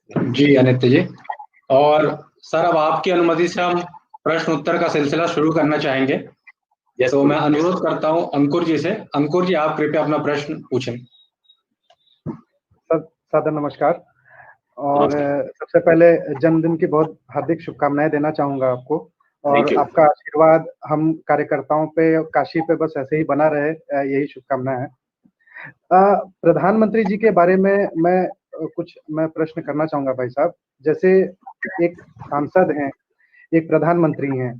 जी अनित्य जी। और सर, अब आपकी अनुमति से हम प्रश्न उत्तर का सिलसिला शुरू करना चाहेंगे। तो मैं अनुरोध करता हूं अंकुर जी से। अंकुर जी, आप कृपया अपना प्रश्न पूछें। सादर नमस्कार। और सबसे पहले जन्मदिन की बहुत हार्दिक शुभकामनाएं देना चाहूंगा आपको, और आपका आशीर्वाद हम कार्यकर्ताओं पे, काशी पे बस ऐसे ही बना रहे, यही शुभकामनाएं है। प्रधानमंत्री जी के बारे में मैं प्रश्न करना चाहूंगा भाई साहब। जैसे एक सांसद हैं, एक प्रधानमंत्री हैं,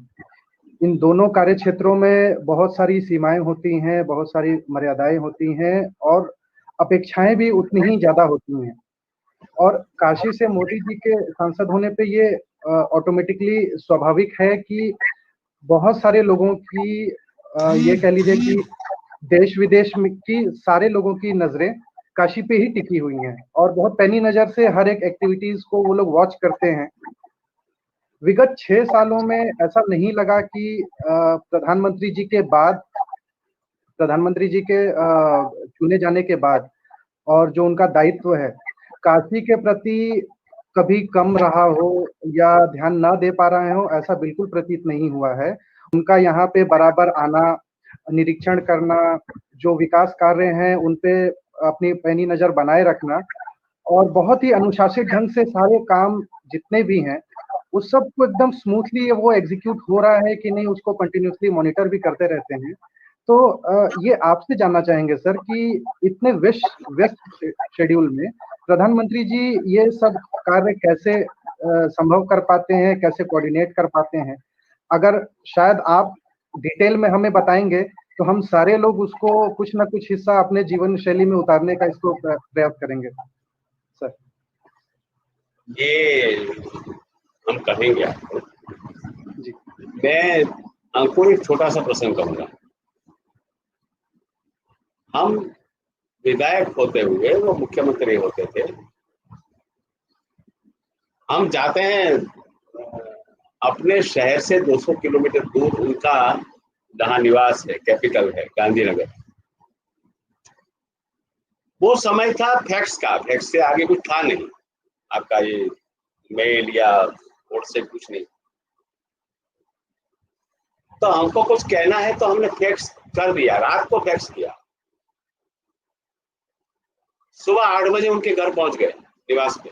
इन दोनों कार्य क्षेत्रों में बहुत सारी सीमाएं होती हैं, बहुत सारी मर्यादाएं होती हैं, और अपेक्षाएं भी उतनी ही ज्यादा होती हैं। और काशी से मोदी जी के सांसद होने पे ये ऑटोमेटिकली स्वाभाविक है कि बहुत सारे लोगों की, ये कह लीजिए कि देश विदेश में की सारे लोगों की नजरें काशी पे ही टिकी हुई हैं, और बहुत पैनी नजर से हर एक एक्टिविटीज को वो लोग वॉच करते हैं। विगत 6 सालों में ऐसा नहीं लगा कि प्रधानमंत्री जी के चुने जाने के बाद, और जो उनका दायित्व है, काशी के प्रति कभी कम रहा हो या ध्यान ना दे पा रहे हो, ऐसा बिल्कुल प्रतीत नहीं हुआ है। उनका यहाँ पे बराबर आना, निरीक्षण करना, जो विकास कार्य हैं उन पे अपनी पैनी नजर बनाए रखना, और बहुत ही अनुशासित ढंग से सारे काम जितने भी हैं उस सब को एकदम स्मूथली वो एग्जीक्यूट हो रहा है कि नहीं, उसको कंटिन्यूअसली मॉनिटर भी करते रहते हैं। तो ये आपसे जानना चाहेंगे सर कि इतने व्यस्त शेड्यूल में प्रधानमंत्री जी ये सब कार्य कैसे संभव कर पाते हैं, कैसे कोऑर्डिनेट कर पाते हैं? अगर शायद आप डिटेल में हमें बताएंगे तो हम सारे लोग उसको कुछ ना कुछ हिस्सा अपने जीवन शैली में उतारने का इसको प्रयास करेंगे सर। ये हम कहेंगे आपको जी। मैं आपको एक छोटा सा प्रसंग कहूंगा। हम विधायक होते हुए वो मुख्यमंत्री होते थे। हम जाते हैं अपने शहर से 200 किलोमीटर दूर, उनका जहां निवास है, कैपिटल है गांधीनगर। वो समय था फैक्स का, फैक्स से आगे कुछ था नहीं, आपका ये मेल या व्हाट्सएप कुछ नहीं। तो हमको कुछ कहना है तो हमने फैक्स कर दिया, रात को फैक्स किया। सुबह 8 बजे उनके घर पहुंच गए, निवास पे।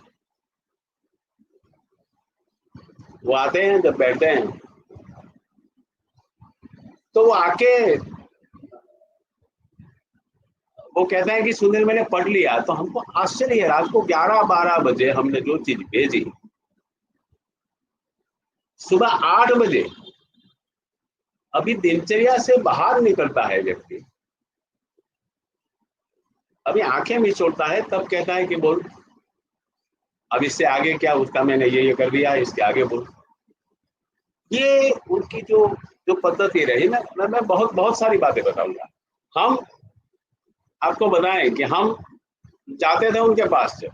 वो आते हैं, जब बैठते हैं तो वो आके वो कहते हैं कि सुनील मैंने पढ़ लिया। तो हमको आश्चर्य है, रात को 11-12 बजे हमने जो चीज भेजी, सुबह 8 बजे अभी दिनचर्या से बाहर निकलता है व्यक्ति, अभी आंखें मिचोड़ता है, तब कहता है कि बोल अब इससे आगे क्या, उसका मैंने ये कर दिया, इसके आगे बोल। ये उनकी जो जो पद्धति रही ना, मैं बहुत बहुत सारी बातें बताऊंगा। हम आपको बताएं कि हम जाते थे उनके पास से,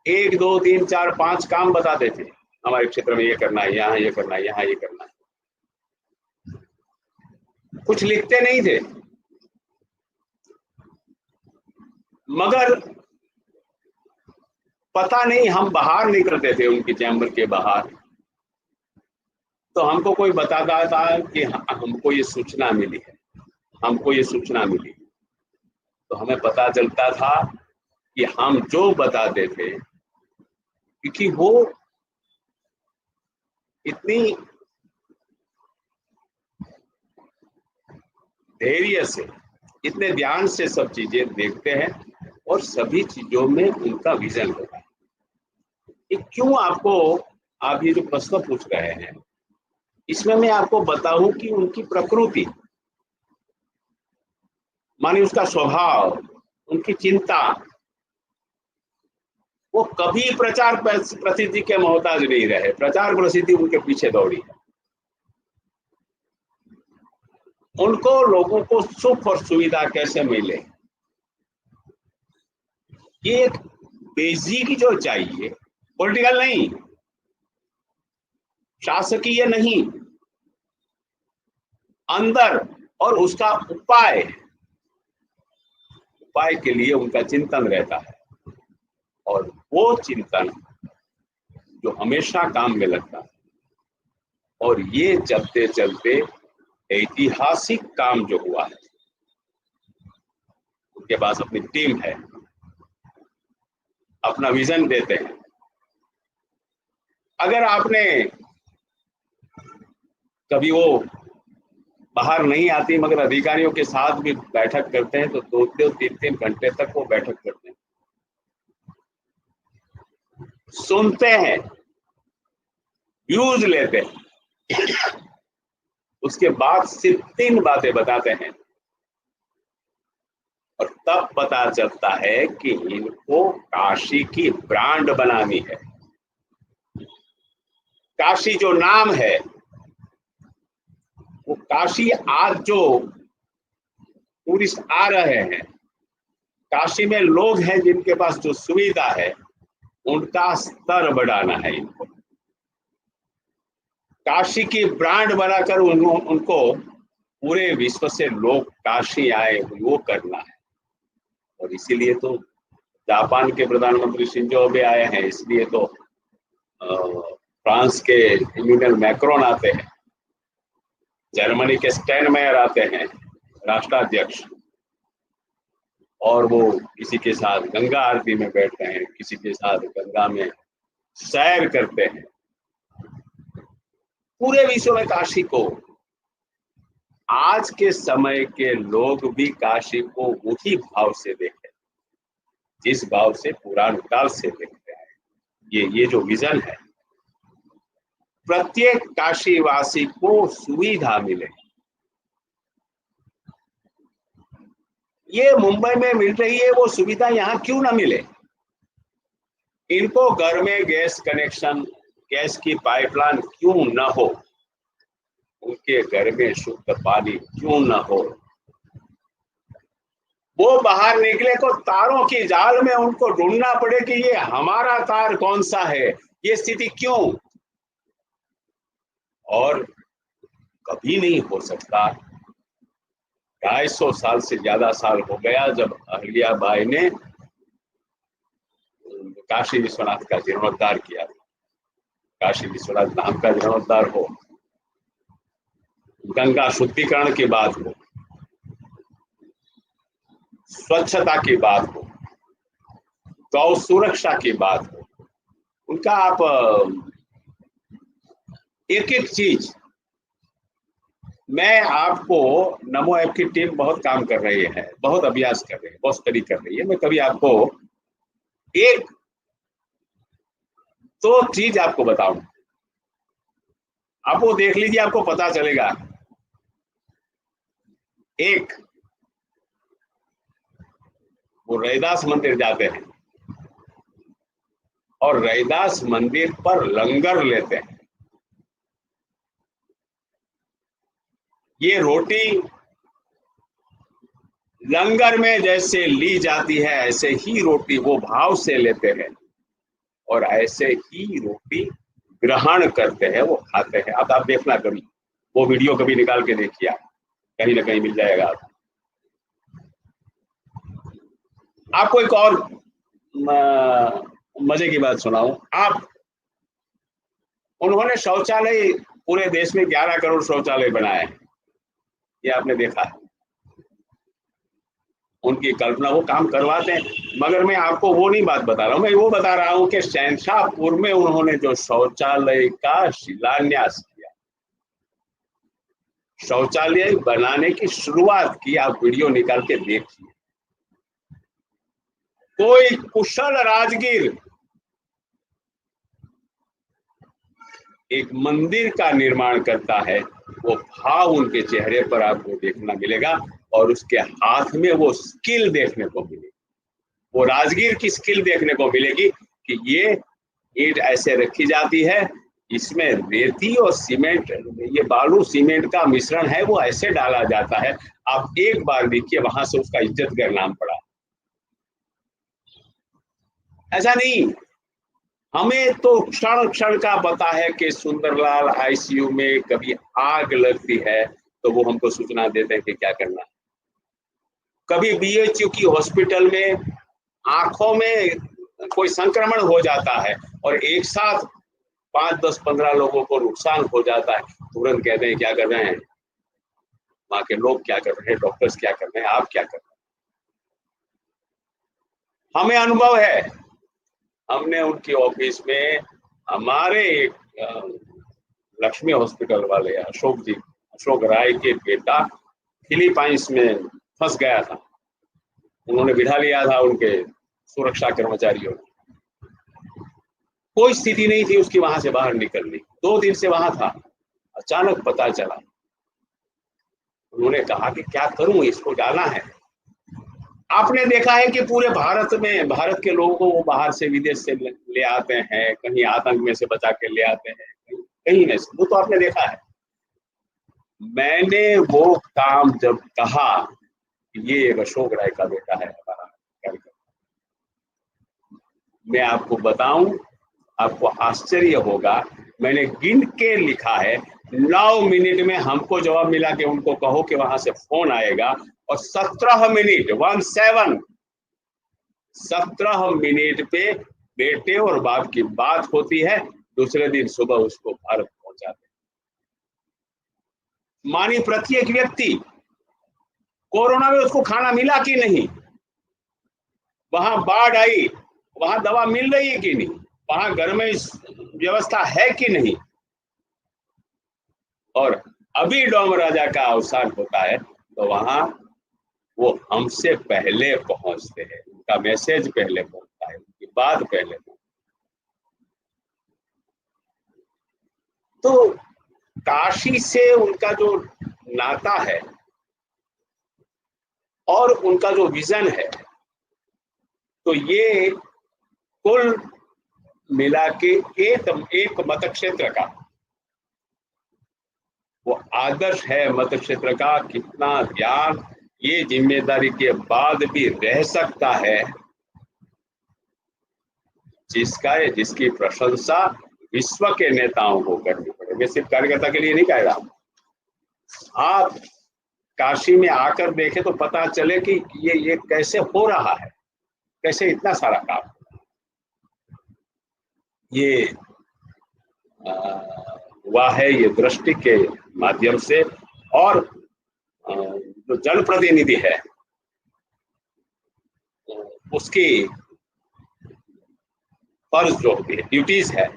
1 2 3 4 5 काम बताते थे, हमारे क्षेत्र में ये करना है, यहाँ ये करना है, यहाँ ये करना है। कुछ लिखते नहीं थे, मगर पता नहीं हम बाहर निकलते थे उनकी चैम्बर के बाहर, तो हमको कोई बताता था कि हमको ये सूचना मिली है, हमको ये सूचना मिली। तो हमें पता चलता था कि हम जो बताते थे, क्योंकि वो इतनी धैर्य से, इतने ध्यान से सब चीजें देखते हैं, और सभी चीजों में उनका विजन होता है। कि क्यों आपको, आप ये जो प्रश्न पूछ रहे हैं, इसमें मैं आपको बताऊं कि उनकी प्रकृति माने उसका स्वभाव, उनकी चिंता, वो कभी प्रचार प्रसिद्धि के मोहताज नहीं रहे। प्रचार प्रसिद्धि उनके पीछे दौड़ी है। उनको लोगों को सुख और सुविधा कैसे मिले, ये एक बेसिक जो चाहिए, पॉलिटिकल नहीं, शासकीय नहीं, अंदर, और उसका उपाय के लिए उनका चिंतन रहता है। और वो चिंतन जो हमेशा काम में लगता है, और ये चलते चलते ऐतिहासिक काम जो हुआ है, उनके पास अपनी टीम है, अपना विजन देते हैं। अगर आपने कभी वो बाहर नहीं आती मगर अधिकारियों के साथ भी बैठक करते हैं तो 2-3 घंटे तक वो बैठक करते हैं, सुनते हैं, व्यूज लेते हैं, उसके बाद सिर्फ 3 बातें बताते हैं और तब पता चलता है कि इनको काशी की ब्रांड बनानी है। काशी जो नाम है, वो काशी आज जो टूरिस्ट आ रहे हैं, काशी में लोग हैं जिनके पास जो सुविधा है, उनका स्तर बढ़ाना है इनको। काशी की ब्रांड बनाकर उनको पूरे विश्व से लोग काशी आए वो करना है। और इसीलिए तो जापान के प्रधानमंत्री शिंजो अबे आए हैं, इसलिए तो फ्रांस के इमैनुअल मैक्रोन आते हैं, जर्मनी के स्टेनमेयर आते हैं राष्ट्राध्यक्ष, और वो किसी के साथ गंगा आरती में बैठते हैं, किसी के साथ गंगा में सैर करते हैं। पूरे विश्व में काशी को, आज के समय के लोग भी काशी को उसी भाव से देखें जिस भाव से पुराण काल से देखते हैं। ये जो विजन है, प्रत्येक काशीवासी को सुविधा मिले। ये मुंबई में मिल रही है, वो सुविधा यहाँ क्यों ना मिले? इनको घर में गैस कनेक्शन, गैस की पाइपलाइन क्यों ना हो? उनके घर में शुद्ध पानी क्यों ना हो? वो बाहर निकले को तारों की जाल में उनको ढूंढना पड़े कि ये हमारा तार कौन सा है, ये स्थिति क्यों? और कभी नहीं हो सकता। 250 साल से ज्यादा साल हो गया जब अहिल्याबाई ने काशी विश्वनाथ का जीर्णोद्धार किया। काशी विश्वनाथ धाम का जीर्णोद्धार हो, गंगा शुद्धिकरण की बात हो, स्वच्छता की बात हो, गौ सुरक्षा की बात हो, उनका आप एक एक चीज, मैं आपको, नमो ऐप की टीम बहुत काम कर रही है, बहुत अभ्यास कर रही है, बहुत स्टडी कर रही है। मैं कभी आपको एक तो चीज आपको बताऊं, आप वो देख लीजिए, आपको पता चलेगा। एक, वो रैदास मंदिर जाते हैं और रैदास मंदिर पर लंगर लेते हैं। ये रोटी लंगर में जैसे ली जाती है, ऐसे ही रोटी वो भाव से लेते हैं और ऐसे ही रोटी ग्रहण करते हैं, वो खाते हैं। अब आप देखना, कभी वो वीडियो कभी निकाल के देखिए, कहीं ना कहीं मिल जाएगा आपको। एक और मजे की बात सुनाऊं। उन्होंने शौचालय, पूरे देश में 11 करोड़ शौचालय बनाए हैं, ये आपने देखा है। उनकी कल्पना, वो काम करवाते हैं। मगर मैं आपको वो नहीं बात बता रहा हूं, मैं वो बता रहा हूं कि शहंशाहपुर में उन्होंने जो शौचालय का शिलान्यास किया, शौचालय बनाने की शुरुआत की, आप वीडियो निकाल के देखिए। कोई कुशल राजगीर एक मंदिर का निर्माण करता है, वो भाव उनके चेहरे पर आपको देखना मिलेगा और उसके हाथ में वो स्किल देखने को मिलेगी। वो राजगीर की स्किल देखने को मिलेगी कि ये ईंट ऐसे रखी जाती है, इसमें रेती और सीमेंट, ये बालू सीमेंट का मिश्रण है, वो ऐसे डाला जाता है। आप एक बार देखिए, वहां से उसका इज्जतगढ़ नाम पड़ा। ऐसा नहीं, हमें तो क्षण क्षण का पता है कि सुंदरलाल आईसीयू में कभी आग लगती है तो वो हमको सूचना देते हैं कि क्या करना है। कभी बीएचयू की हॉस्पिटल में आंखों में कोई संक्रमण हो जाता है और एक साथ 5, 10, 15 लोगों को नुकसान हो जाता है, तुरंत कहते हैं क्या कर रहे हैं, वहां के लोग क्या कर रहे हैं, डॉक्टर्स क्या कर रहे हैं, आप क्या कर रहे हैं। हमें अनुभव है, हमने उनकी ऑफिस में हमारे एक लक्ष्मी हॉस्पिटल वाले अशोक राय के बेटा फिलीपाइंस में फंस गया था, उन्होंने बिठा लिया था उनके सुरक्षा कर्मचारियों ने, कोई स्थिति नहीं थी उसकी वहां से बाहर निकलनी, 2 दिन से वहां था, अचानक पता चला, उन्होंने कहा कि क्या करूं, इसको जाना है। आपने देखा है कि पूरे भारत में भारत के लोगों को वो बाहर से विदेश से ले आते हैं, कहीं आतंक में से बचा के ले आते हैं, कहीं में से, वो तो आपने देखा है। मैंने वो काम जब कहा कि ये एक अशोक राय का बेटा है हमारा कार्यक्रम, मैं आपको बताऊं, आपको आश्चर्य होगा, मैंने गिन के लिखा है, 9 मिनट में हमको जवाब मिला कि उनको कहो कि वहां से फोन आएगा, और 17 मिनट 17 मिनट पे बेटे और बाप की बात होती है, दूसरे दिन सुबह उसको भारत पहुंचाते। मानी प्रत्येक व्यक्ति, कोरोना में उसको खाना मिला कि नहीं, वहां बाढ़ आई, वहां दवा मिल रही है कि नहीं, वहां घर में व्यवस्था है कि नहीं, और अभी डोम राजा का अवसान होता है तो वहां वो हमसे पहले पहुंचते हैं, उनका मैसेज पहले पहुंचता है, उनकी बात पहले पहुंचती है। तो काशी से उनका जो नाता है और उनका जो विजन है, तो ये कुल मिला के एक मत क्षेत्र का वो आदर्श है, मत क्षेत्र का कितना ज्ञान ये जिम्मेदारी के बाद भी रह सकता है, जिसकी प्रशंसा विश्व के नेताओं को करनी पड़े। मैं सिर्फ कार्यकर्ता के लिए नहीं कह रहा, आप काशी में आकर देखें तो पता चले कि ये कैसे हो रहा है, कैसे इतना सारा काम, ये हुआ है ये दृष्टि के माध्यम से, और जो जनप्रतिनिधि है उसकी फर्ज जो होती है, ड्यूटीज है,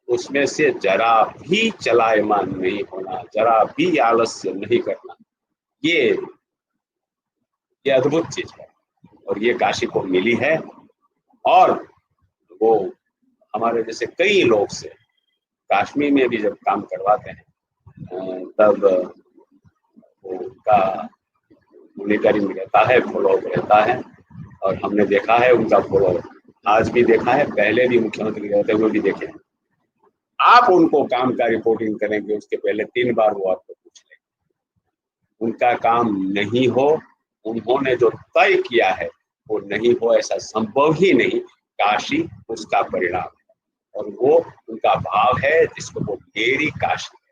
उसमें से जरा भी चलायमान नहीं होना, जरा भी आलस्य नहीं करना, ये अद्भुत चीज है और ये काशी को मिली है। और वो हमारे जैसे कई लोग से कश्मीर में भी जब काम करवाते हैं तब उनका मॉनिटरिंग रहता है, फॉलोअप रहता है, और हमने देखा है उनका फॉलोअप, आज भी देखा है, पहले भी मुख्यमंत्री रहते हुए भी देखे हैं। आप उनको काम का रिपोर्टिंग करेंगे उसके पहले 3 बार वो आपको पूछ लेंगे, उनका काम नहीं हो, उन्होंने जो तय किया है वो नहीं हो, ऐसा संभव ही नहीं। काशी उसका परिणाम है और वो उनका भाव है जिसको वो मेरी काशी है।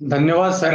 धन्यवाद सर।